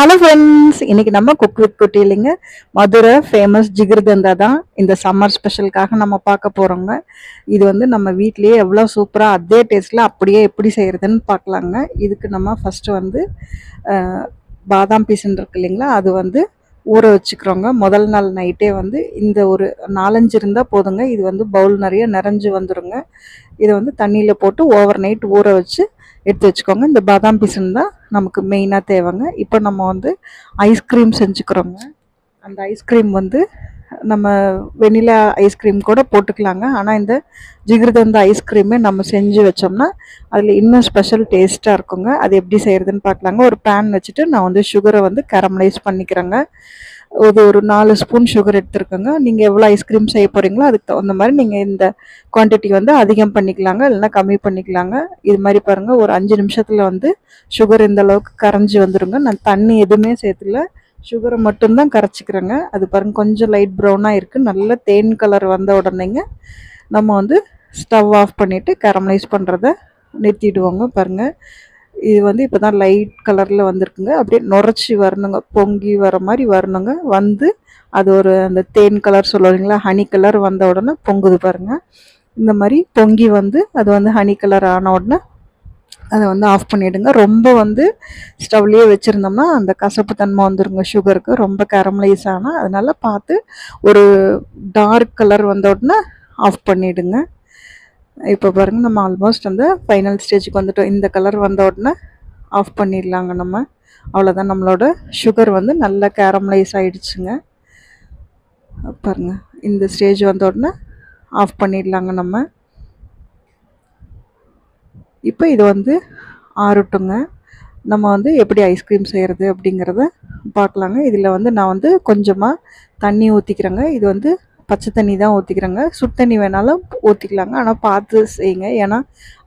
Hello friends, இன்னைக்கு நம்ம cook with குட்டிலிங்க மதுரை ஃபேமஸ் ஜிகிர்தண்டா தான் இந்த சம்மர் ஸ்பெஷலுக்காக நம்ம பார்க்க போகிறோங்க. இது வந்து நம்ம வீட்லேயே எவ்வளோ சூப்பராக அதே டேஸ்ட்டில் அப்படியே எப்படி செய்கிறதுன்னு பார்க்கலாங்க. இதுக்கு நம்ம ஃபஸ்ட்டு வந்து பாதாம் பீஸுன்னு இருக்கு இல்லைங்களா, அது வந்து ஊற வச்சுக்கிறோங்க. முதல் நாள் நைட்டே வந்து இந்த ஒரு 4-5 இருந்தால் போதுங்க. இது வந்து பவுல் நிறைய நிறைஞ்சு வந்துடுங்க. இதை வந்து தண்ணியில் போட்டு ஓவர் நைட் ஊற வச்சு எடுத்து வச்சுக்கோங்க. இந்த பாதாம் பீஸுன்னு தான் நமக்கு மெயினாக தேவைங்க. இப்போ நம்ம வந்து ஐஸ்கிரீம் செஞ்சுக்கிறோங்க. அந்த ஐஸ்கிரீம் வந்து நம்ம வெனிலா ஐஸ்கிரீம் கூட போட்டுக்கலாங்க. ஆனால் இந்த ஜிகிர்தண்டா ஐஸ்கிரீமே நம்ம செஞ்சு வச்சோம்னா அதில் இன்னும் ஸ்பெஷல் டேஸ்ட்டாக இருக்குங்க. அது எப்படி செய்கிறதுன்னு பார்க்கலாங்க. ஒரு பேன் வச்சுட்டு நான் வந்து சுகரை வந்து கேரமலைஸ் பண்ணிக்கிறேங்க. ஒரு 4 ஸ்பூன் சுகர் எடுத்துருக்கோங்க. நீங்கள் எவ்வளோ ஐஸ்கிரீம் செய்ய போகிறீங்களோ அதுக்கு தகுந்த மாதிரி நீங்கள் இந்த குவான்டிட்டி வந்து அதிகம் பண்ணிக்கலாங்க, இல்லைன்னா கம்மி பண்ணிக்கலாங்க. இது மாதிரி பாருங்கள், ஒரு 5 நிமிஷத்தில் வந்து சுகர் இந்த அளவுக்கு கரைஞ்சி வந்துடுங்க. நான் தண்ணி எதுவுமே சேர்த்துல, சுகரை மட்டும்தான் கரைச்சிக்கிறேங்க. அது பாருங்கள் கொஞ்சம் லைட் ப்ரௌனாக இருக்குது. நல்ல தேன் கலர் வந்த உடனேங்க நம்ம வந்து ஸ்டவ் ஆஃப் பண்ணிவிட்டு கேரமலைஸ் பண்ணுறத நிறுத்திடுவோங்க. பாருங்கள், இது வந்து இப்போ தான் லைட் கலரில் வந்திருக்குங்க. அப்படியே நுரைச்சி வரணுங்க, பொங்கி வர மாதிரி வரணுங்க. வந்து அது ஒரு அந்த தேன் கலர் சொல்லுவீங்களா, ஹனி கலர் வந்த உடனே பொங்குது பாருங்கள். இந்த மாதிரி பொங்கி வந்து அது வந்து ஹனி கலர் ஆன உடனே அதை வந்து ஆஃப் பண்ணிவிடுங்க. ரொம்ப வந்து ஸ்டவ்லேயே வச்சுருந்தோம்னா அந்த கசப்பு தன்மை வந்துடுங்க சுகருக்கு, ரொம்ப கேரமலைஸ் ஆனால். அதனால் பார்த்து ஒரு டார்க் கலர் வந்த உடனே ஆஃப் பண்ணிவிடுங்க. இப்போ பாருங்கள், நம்ம ஆல்மோஸ்ட் அந்த ஃபைனல் ஸ்டேஜுக்கு வந்துட்டோம். இந்த கலர் வந்த உடனே ஆஃப் பண்ணிடலாங்க நம்ம. அவ்வளோதான், நம்மளோட சுகர் வந்து நல்லா கேரமலைஸ் ஆகிடுச்சுங்க. பாருங்கள், இந்த ஸ்டேஜ் வந்த உடனே ஆஃப் பண்ணிடலாங்க நம்ம. இப்போ இது வந்து ஆறட்டுங்க. நம்ம வந்து எப்படி ஐஸ்கிரீம் செய்கிறது அப்படிங்கிறத பார்க்கலாங்க. இதில் வந்து நான் வந்து கொஞ்சமாக தண்ணி ஊற்றிக்கிறேங்க. இது வந்து பச்சை தண்ணி தான் ஊற்றிக்கிறேங்க. சுடு தண்ணி வேணாலும் ஊற்றிக்கலாங்க, ஆனால் பார்த்து செய்யுங்க. ஏன்னா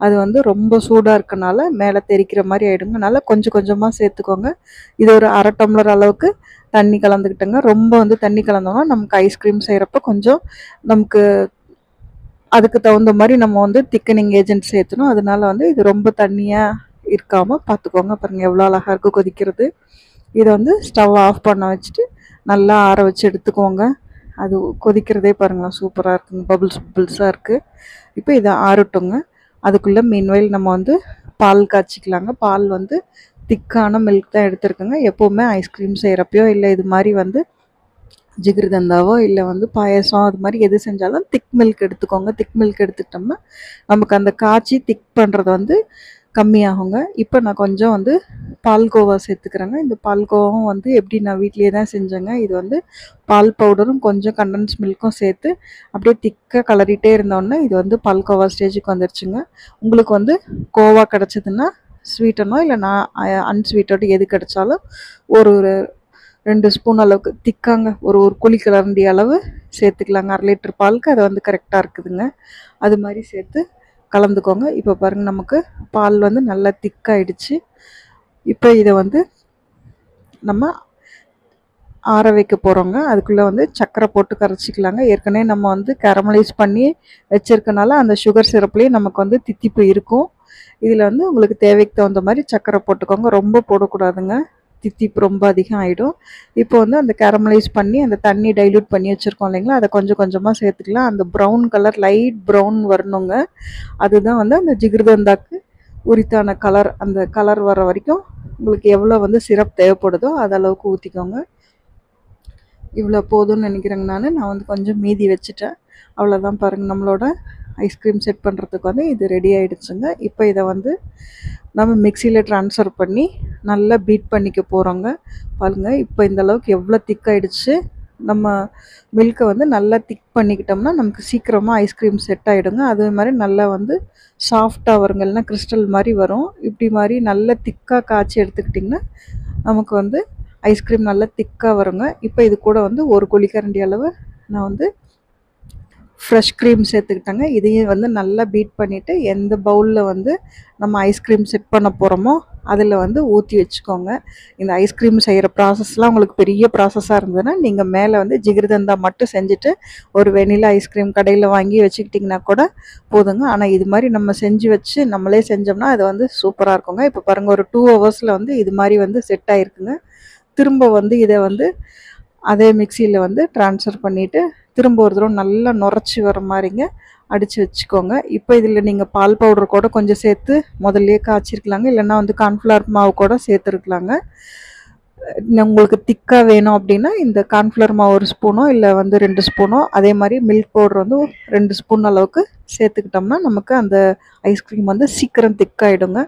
அது வந்து ரொம்ப சூடாக இருக்கனால மேலே தெரிக்கிற மாதிரி ஆகிடுங்க. அதனால் கொஞ்சம் கொஞ்சமாக சேர்த்துக்கோங்க. இது ஒரு 1/2 டம்ளர் அளவுக்கு தண்ணி கலந்துக்கிட்டேங்க. ரொம்ப வந்து தண்ணி கலந்தோம்னா நமக்கு ஐஸ்கிரீம் செய்கிறப்ப கொஞ்சம் நமக்கு அதுக்கு தகுந்த மாதிரி நம்ம வந்து திக்கனிங் ஏஜென்ட் சேர்த்தணும். அதனால வந்து இது ரொம்ப தண்ணியாக இருக்காமல் பார்த்துக்கோங்க. பாருங்கள் எவ்வளோ அழகாக இருக்குது கொதிக்கிறது. இதை வந்து ஸ்டவ் ஆஃப் பண்ண வச்சுட்டு நல்லா ஆற வச்சு எடுத்துக்கோங்க. அது கொதிக்கிறதே பாருங்களேன், சூப்பராக இருக்குங்க, பபுள்ஸாக இருக்குது. இப்போ இதை ஆறட்டுங்க. அதுக்குள்ளே மீன்வெயில் நம்ம வந்து பால் காய்ச்சிக்கலாங்க. பால் வந்து திக்கான மில்க் தான் எடுத்துருக்குங்க. எப்போவுமே ஐஸ்கிரீம் செய்கிறப்பையோ இல்லை இது மாதிரி வந்து ஜிகிர்தண்டாவோ இல்லை வந்து பாயசம் அது மாதிரி எது செஞ்சாலும் திக் மில்க் எடுத்துக்கோங்க. திக் மில்க் எடுத்துக்கிட்டோம்னா நமக்கு அந்த காய்ச்சி திக் பண்ணுறது வந்து கம்மியாகுங்க. இப்போ நான் கொஞ்சம் வந்து பால்கோவா சேர்த்துக்கிறேங்க. இந்த பால்கோவாவும் வந்து எப்படி நான் வீட்லேயே தான் செஞ்சேங்க. இது வந்து பால் பவுடரும் கொஞ்சம் கண்டன்ஸ் மில்க்கும் சேர்த்து அப்படியே திக்காக கலரிட்டே இருந்தோடனே இது வந்து பால்கோவா ஸ்டேஜுக்கு வந்துருச்சுங்க. உங்களுக்கு வந்து கோவா கிடச்சிதுன்னா ஸ்வீட்டனோ இல்லை நான் அன்ஸ்வீட்டோட எது கிடச்சாலும் ஒரு 2 ஸ்பூன் அளவுக்கு திக்காங்க, ஒரு குழி கலர்ந்தி அளவு சேர்த்துக்கலாங்க. 1/2 லிட்டர் பாலுக்கு அது வந்து கரெக்டாக இருக்குதுங்க. அது மாதிரி சேர்த்து கலந்துக்கோங்க. இப்போ பாருங்கள், நமக்கு பால் வந்து நல்லா திக்காயிடுச்சு. இப்போ இதை வந்து நம்ம ஆற வைக்க போகிறோங்க. அதுக்குள்ளே வந்து சர்க்கரை போட்டு கரைச்சிக்கலாங்க. ஏற்கனவே நம்ம வந்து கேரமலைஸ் பண்ணி வச்சுருக்கனால அந்த சுகர் சிரப்லேயே நமக்கு வந்து தித்திப்பு இருக்கும். இதில் வந்து உங்களுக்கு தேவைக்கு தகுந்த மாதிரி சர்க்கரை போட்டுக்கோங்க. ரொம்ப போடக்கூடாதுங்க, தித்திப்பு ரொம்ப அதிகம் ஆகிடும். இப்போ வந்து அந்த கேரமலைஸ் பண்ணி அந்த தண்ணி டைல்யூட் பண்ணி வச்சுருக்கோம் இல்லைங்களா, அதை கொஞ்சம் கொஞ்சமாக சேர்த்துக்கலாம். அந்த ப்ரௌன் கலர் லைட் ப்ரௌன் வரணுங்க. அதுதான் வந்து அந்த ஜிகிர்தண்டாக்கு உரித்தான கலர். அந்த கலர் வர வரைக்கும் உங்களுக்கு எவ்வளோ வந்து சிரப் தேவைப்படுதோ அது அளவுக்கு ஊற்றிக்கோங்க. இவ்வளோ போதும்னு நினைக்கிறேங்க. நான் வந்து கொஞ்சம் மீதி வச்சுட்டேன். அவ்வளோதான் பாருங்கள், நம்மளோட ஐஸ்கிரீம் செட் பண்ணுறதுக்கு வந்து இது ரெடி ஆகிடுச்சுங்க. இப்போ இதை வந்து நம்ம மிக்சியில் ட்ரான்ஸ்ஃபர் பண்ணி நல்லா பீட் பண்ணிக்க போகிறோங்க. பாருங்கள், இப்போ இந்த அளவுக்கு எவ்வளோ திக்காயிடுச்சு. நம்ம மில்கை வந்து நல்லா திக் பண்ணிக்கிட்டோம்னா நமக்கு சீக்கிரமாக ஐஸ்கிரீம் செட் ஆகிடுங்க. அதே மாதிரி நல்லா வந்து சாஃப்டாக வருங்க, இல்லைன்னா கிறிஸ்டல் மாதிரி வரும். இப்படி மாதிரி நல்லா திக்காக காய்ச்சி எடுத்துக்கிட்டிங்கன்னா நமக்கு வந்து ஐஸ்கிரீம் நல்லா திக்காக வருங்க. இப்போ இது கூட வந்து ஒரு குழிக்கரண்டி அளவு நான் வந்து ஃப்ரெஷ் க்ரீம் சேர்த்துக்கிட்டேங்க. இதையும் வந்து நல்லா பீட் பண்ணிவிட்டு எந்த பவுலில் வந்து நம்ம ஐஸ்கிரீம் செட் பண்ண போகிறோமோ அதில் வந்து ஊற்றி வச்சுக்கோங்க. இந்த ஐஸ்கிரீம் செய்கிற ப்ராசஸ்லாம் உங்களுக்கு பெரிய ப்ராசஸாக இருந்ததுன்னா நீங்கள் மேலே வந்து ஜிகிர்தண்டா மட்டும் செஞ்சுட்டு ஒரு வெனிலா ஐஸ்கிரீம் கடையில் வாங்கி வச்சுக்கிட்டிங்கன்னா கூட போதுங்க. ஆனால் இது மாதிரி நம்ம செஞ்சு வச்சு நம்மளே செஞ்சோம்னா அது வந்து சூப்பராக இருக்குங்க. இப்போ பாருங்கள், ஒரு 2 ஹவர்ஸில் வந்து இது மாதிரி வந்து செட் ஆகிருக்குங்க. திரும்ப வந்து இதை வந்து அதே மிக்சியில் வந்து ட்ரான்ஸ்ஃபர் பண்ணிவிட்டு திரும்ப ஒரு தடவை நல்லா நுரைச்சி வர மாதிரிங்க அடித்து வச்சுக்கோங்க. இப்போ இதில் நீங்கள் பால் பவுடர் கூட கொஞ்சம் சேர்த்து முதல்லையே காய்ச்சிருக்கலாங்க, இல்லைன்னா வந்து கார்ன்ஃப்ளவர் மாவு கூட சேர்த்துருக்கலாங்க. உங்களுக்கு திக்காக வேணும் அப்படின்னா இந்த கார்ன்ஃப்ளவர் மாவு 1 ஸ்பூனோ இல்லை வந்து 2 ஸ்பூனோ, அதே மாதிரி மில்க் பவுடர் வந்து 2 ஸ்பூன் அளவுக்கு சேர்த்துக்கிட்டோம்னா நமக்கு அந்த ஐஸ்கிரீம் வந்து சீக்கிரம் திக்காயிடுங்க.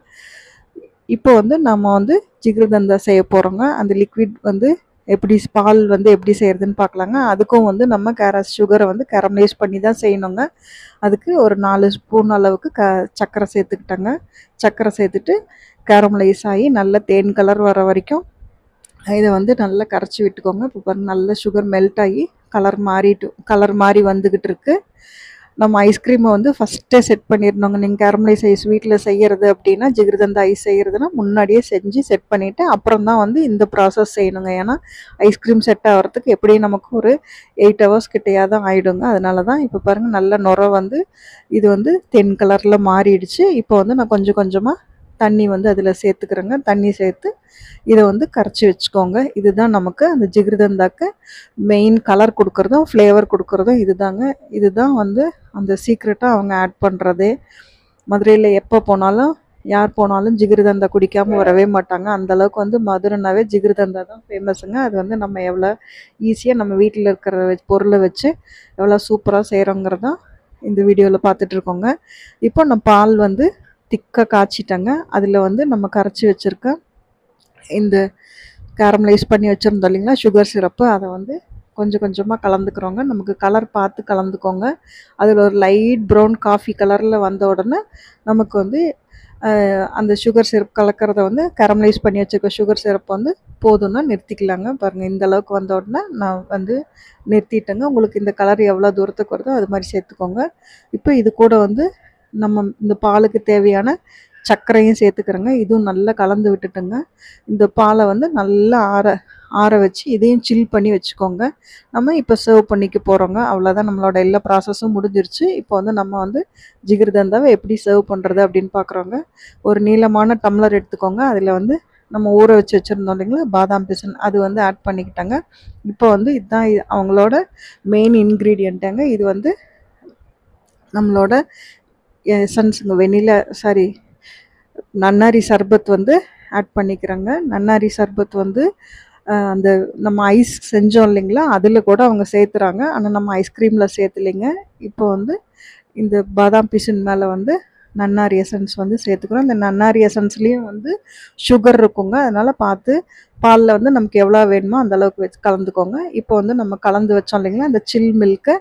இப்போ வந்து நம்ம வந்து ஜிகிர்தண்டா செய்ய போகிறோங்க. அந்த லிக்விட் வந்து எப்படி பால் வந்து எப்படி செய்கிறதுன்னு பார்க்கலாங்க. அதுக்கும் வந்து நம்ம சுகரை வந்து கேரமலைஸ் பண்ணி தான் செய்யணுங்க. அதுக்கு ஒரு 4 ஸ்பூன் அளவுக்கு சர்க்கரை சேர்த்துக்கிட்டேங்க. சர்க்கரை சேர்த்துட்டு கேரமலைஸ் ஆகி நல்ல தேன் கலர் வர வரைக்கும் இதை வந்து நல்லா கரைச்சி விட்டுக்கோங்க. இப்போ பாருங்கள் நல்ல சுகர் மெல்ட் ஆகி கலர் மாறி வந்துக்கிட்டு இருக்கு. நம்ம ஐஸ்கிரீமை வந்து ஃபஸ்ட்டே செட் பண்ணிடணுங்க. நீங்கள் கேரமலைஸ் ஐஸ் வீட்டில் செய்கிறது அப்படின்னா, ஜிகிர்தண்டா ஐஸ் செய்கிறதுனா முன்னாடியே செஞ்சு செட் பண்ணிவிட்டு அப்புறம் தான் வந்து இந்த ப்ராசஸ் செய்யணுங்க. ஏன்னா ஐஸ்கிரீம் செட் ஆகிறதுக்கு எப்படியும் நமக்கு ஒரு 8 ஹவர்ஸ் கிட்டையாக தான் ஆகிடுங்க. அதனால தான் இப்போ பாருங்கள் நல்ல நுரை வந்து இது வந்து தென் கலரில் மாறிடுச்சு. இப்போ வந்து நான் கொஞ்சம் கொஞ்சமாக தண்ணி வந்து அதில் சேர்த்துக்கிறேங்க. தண்ணி சேர்த்து இதை வந்து கரைச்சி வச்சுக்கோங்க. இதுதான் நமக்கு அந்த ஜிகிர்தண்டாக்கு மெயின் கலர் கொடுக்குறதும் ஃப்ளேவர் கொடுக்குறதும் இதுதான் வந்து அந்த சீக்ரெட்டாக அவங்க ஆட் பண்ணுறதே. மதுரையில் எப்போ போனாலும் யார் போனாலும் ஜிகிர்தண்டா குடிக்காமல் வரவே மாட்டாங்க. அந்தளவுக்கு வந்து மதுரைனாவே ஜிகிர்தண்டா தான் ஃபேமஸுங்க. அது வந்து நம்ம எவ்வளோ ஈஸியாக நம்ம வீட்டில் இருக்கிற பொருளை வச்சு எவ்வளோ சூப்பராக செய்கிறோங்கிறதான் இந்த வீடியோவில் பார்த்துட்ருக்கோங்க. இப்போ நான் பால் வந்து திக்காக காய்ச்சிட்டேங்க. அதில் வந்து நம்ம கரைச்சி வச்சுருக்க இந்த கேரமலைஸ் பண்ணி வச்சுருந்தோம் இல்லைங்களா சுகர் சிரப்பு, அதை வந்து கொஞ்சம் கொஞ்சமாக கலந்துக்கிறோங்க. நமக்கு கலர் பார்த்து கலந்துக்கோங்க. அதில் ஒரு லைட் ப்ரௌன் காஃபி கலரில் வந்த உடனே நமக்கு வந்து அந்த சுகர் சிரப் கலக்கிறத வந்து கேரமலைஸ் பண்ணி வச்சுருக்க சுகர் சிரப் வந்து போதும்னா நிறுத்திக்கலாங்க. பாருங்கள் இந்த அளவுக்கு வந்த உடனே நான் வந்து நிறுத்திட்டேங்க. உங்களுக்கு இந்த கலர் எவ்வளோ தூரத்துக்கு வருதோ அது மாதிரி சேர்த்துக்கோங்க. இப்போ இது கூட வந்து நம்ம இந்த பாலுக்கு தேவையான சர்க்கரையும் சேர்த்துக்கிறேங்க. இதுவும் நல்லா கலந்து விட்டுட்டுங்க. இந்த பாலை வந்து நல்லா ஆற வச்சு இதையும் சில் பண்ணி வச்சுக்கோங்க. நம்ம இப்போ சர்வ் பண்ணிக்க போகிறோங்க. அவ்வளோதான், நம்மளோட எல்லா ப்ராசஸும் முடிஞ்சிருச்சு. இப்போ வந்து நம்ம வந்து ஜிகிர்தண்டாவை எப்படி சர்வ் பண்ணுறது அப்படின்னு பார்க்குறோங்க. ஒரு நீளமான டம்ளர் எடுத்துக்கோங்க. அதில் வந்து நம்ம ஊற வச்சு வச்சுருந்தோம் இல்லைங்களா பாதாம் பிசின், அது வந்து ஆட் பண்ணிக்கிட்டாங்க. இப்போ வந்து இதுதான் அவங்களோட மெயின் இன்க்ரீடியண்ட்டுங்க. இது வந்து நம்மளோட எசன்ஸுங்க, நன்னாரி சர்பத் வந்து ஆட் பண்ணிக்கிறேங்க. நன்னாரி சர்பத் வந்து அந்த நம்ம ஐஸ் செஞ்சோம் இல்லைங்களா அதில் கூட அவங்க சேர்த்துறாங்க. ஆனால் நம்ம ஐஸ்கிரீமில் சேர்த்துலைங்க. இப்போ வந்து இந்த பாதாம் பிசின் மேலே வந்து நன்னாரி எசன்ஸ் வந்து சேர்த்துக்கிறோம். இந்த நன்னாரி எசன்ஸ்லேயும் வந்து சுகர் இருக்குங்க. அதனால் பார்த்து பாலில் வந்து நமக்கு எவ்வளோ வேணுமோ அந்தளவுக்கு வச்சு கலந்துக்கோங்க. இப்போ வந்து நம்ம கலந்து வச்சோம் இல்லைங்களா இந்த சில் மில்கை,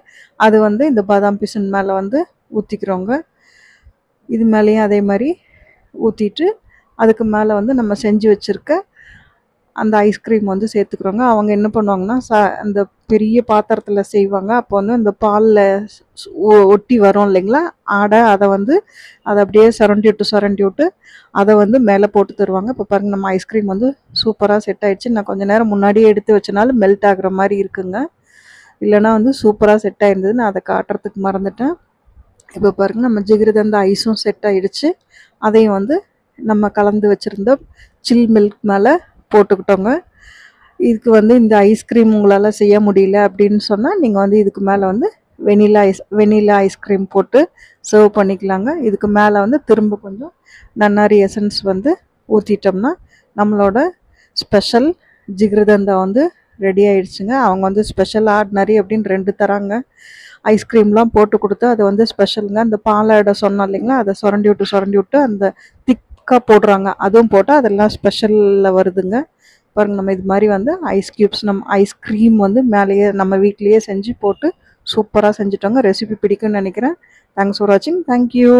அது வந்து இந்த பாதாம் பிசின் மேலே வந்து ஊற்றிக்கிறோங்க. இது மேலேயும் அதே மாதிரி ஊற்றிட்டு அதுக்கு மேலே வந்து நம்ம செஞ்சு வச்சுருக்க அந்த ஐஸ்கிரீம் வந்து சேர்த்துக்கிறோங்க. அவங்க என்ன பண்ணுவாங்கன்னா அந்த பெரிய பாத்திரத்தில் செய்வாங்க. அப்போ வந்து அந்த பாலில் ஒட்டி வரும் இல்லைங்களா ஆடை, அதை அப்படியே சுரண்டி விட்டு அதை வந்து மேலே போட்டு தருவாங்க. இப்போ பாருங்கள் நம்ம ஐஸ்கிரீம் வந்து சூப்பராக செட் ஆகிடுச்சு. நான் கொஞ்சம் நேரம் முன்னாடியே எடுத்து வச்சனால மெல்ட் ஆகுற மாதிரி இருக்குங்க. இல்லைனா வந்து சூப்பராக செட் ஆகிருந்தது. நான் அதை காட்டுறதுக்கு மறந்துட்டேன். இப்போ பாருங்கள் நம்ம ஜிகிர்தண்டா ஐஸும் செட் ஆகிடுச்சு. அதையும் வந்து நம்ம கலந்து வச்சுருந்த சில் மில்க் மேலே போட்டுக்கிட்டோங்க. இதுக்கு வந்து இந்த ஐஸ்கிரீம் உங்களால் செய்ய முடியல அப்படின்னு சொன்னால் நீங்கள் வந்து இதுக்கு மேலே வந்து வெனிலா ஐஸ்கிரீம் போட்டு சர்வ் பண்ணிக்கலாங்க. இதுக்கு மேலே வந்து திரும்ப கொஞ்சம் நன்னாரி எசன்ஸ் வந்து ஊற்றிட்டோம்னா நம்மளோட ஸ்பெஷல் ஜிகிர்தண்டா வந்து ரெடி ஆகிடுச்சுங்க. அவங்க வந்து ஸ்பெஷல் ஆர்டினரி அப்படின்னு 2 தராங்க. ஐஸ்கிரீம்லாம் போட்டு கொடுத்து அது வந்து ஸ்பெஷலுங்க. அந்த பாலாடை சொன்னோம் இல்லைங்களா அதை சுரண்டி விட்டு அந்த திக்காக போடுறாங்க. அதுவும் போட்டால் அதெல்லாம் ஸ்பெஷலில் வருதுங்க. பாருங்கள் நம்ம இது மாதிரி வந்து நம்ம ஐஸ்கிரீம் வந்து மேலேயே நம்ம வீட்லேயே செஞ்சு போட்டு சூப்பராக செஞ்சுட்டோங்க. ரெசிபி பிடிக்கும்னு நினைக்கிறேன். தேங்க்ஸ் ஃபார் வாட்சிங். தேங்க்யூ.